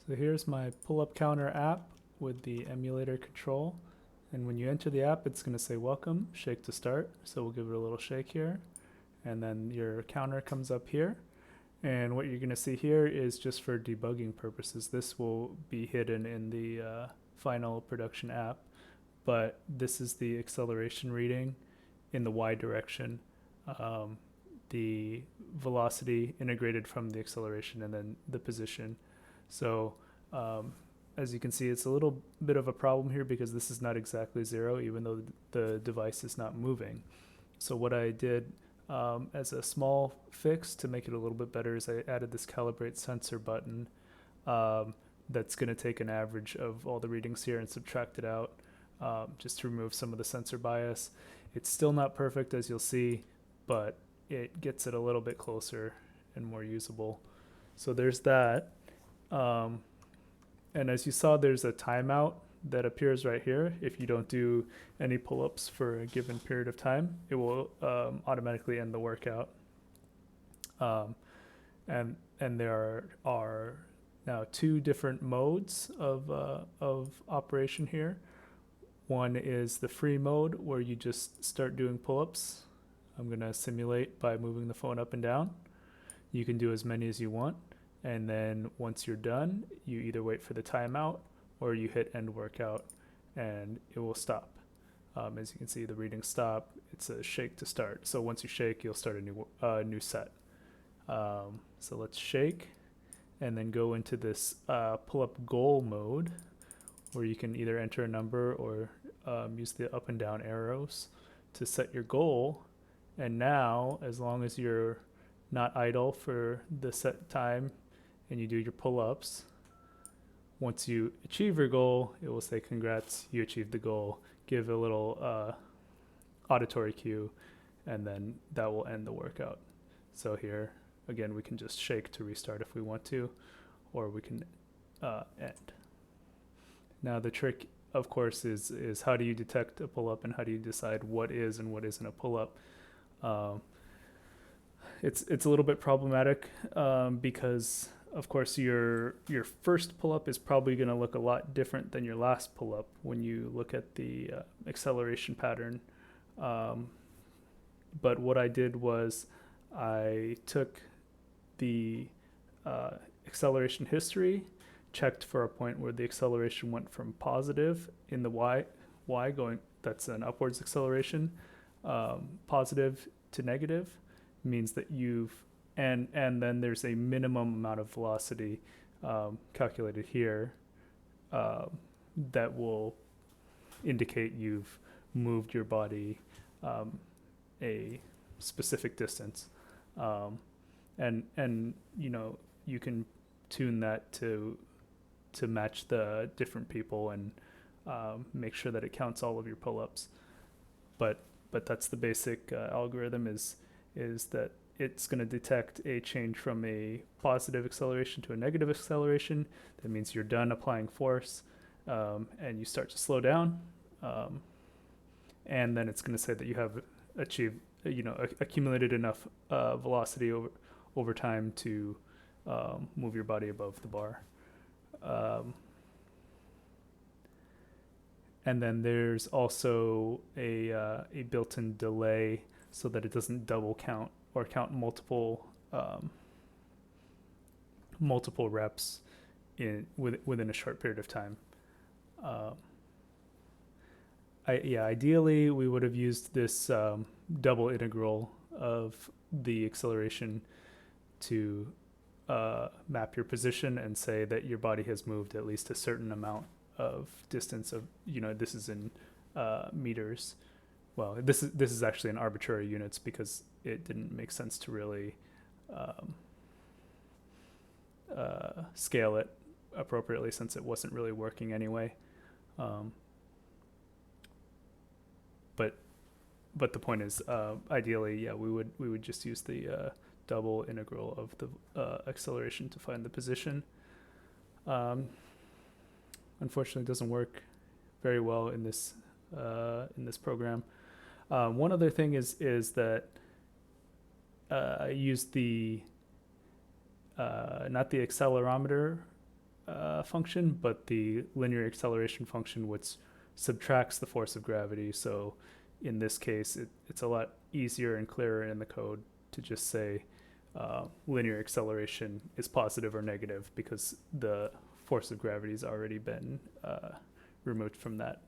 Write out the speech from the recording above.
So here's my pull-up counter app with the emulator control. And when you enter the app, it's going to say welcome, shake to start. So we'll give it a little shake here. And then your counter comes up here. And what you're going to see here is just for debugging purposes. This will be hidden in the final production app. But this is the acceleration reading in the Y direction. The velocity integrated from the acceleration and then the position. So as you can see, it's a little bit of a problem here because this is not exactly 0, even though the device is not moving. So what I did as a small fix to make it a little bit better is I added this calibrate sensor button that's going to take an average of all the readings here and subtract it out just to remove some of the sensor bias. It's still not perfect, as you'll see, but it gets it a little bit closer and more usable. So there's that. And as you saw, there's a timeout that appears right here. If you don't do any pull-ups for a given period of time, it will automatically end the workout. And there are now 2 different modes of operation here. One is the free mode where you just start doing pull-ups. I'm going to simulate by moving the phone up and down. You can do as many as you want. And then once you're done, you either wait for the timeout or you hit end workout and it will stop. As you can see, the readings stop. It's a shake to start. So once you shake, you'll start a new set. So let's shake and then go into this pull-up goal mode where you can either enter a number or use the up and down arrows to set your goal. And now, as long as you're not idle for the set time and you do your pull-ups, once you achieve your goal, it will say, congrats, you achieved the goal. Give a little auditory cue, and then that will end the workout. So here, again, we can just shake to restart if we want to, or we can end. Now the trick, of course, is how do you detect a pull-up and how do you decide what is and what isn't a pull-up? It's a little bit problematic because, of course, your first pull-up is probably going to look a lot different than your last pull-up when you look at the acceleration pattern. But what I did was I took the acceleration history, checked for a point where the acceleration went from positive in the y going, that's an upwards acceleration, positive to negative means that you've, and then there's a minimum amount of velocity calculated here that will indicate you've moved your body a specific distance. And you know, you can tune that to match the different people and make sure that it counts all of your pull-ups. But that's the basic algorithm is that it's going to detect a change from a positive acceleration to a negative acceleration. That means you're done applying force and you start to slow down. And then it's going to say that you have achieved, accumulated enough velocity over time to move your body above the bar. And then there's also a built-in delay so that it doesn't double count or count multiple reps within a short period of time. Ideally, we would have used this double integral of the acceleration to map your position and say that your body has moved at least a certain amount of distance of, this is in meters. Well, this is actually in arbitrary units because it didn't make sense to really scale it appropriately since it wasn't really working anyway. But the point is, ideally, we would just use the double integral of the acceleration to find the position. Unfortunately, it doesn't work very well in this program. One other thing is that I used the not the accelerometer function, but the linear acceleration function, which subtracts the force of gravity. So in this case, it's a lot easier and clearer in the code to just say linear acceleration is positive or negative because the force of gravity has already been removed from that.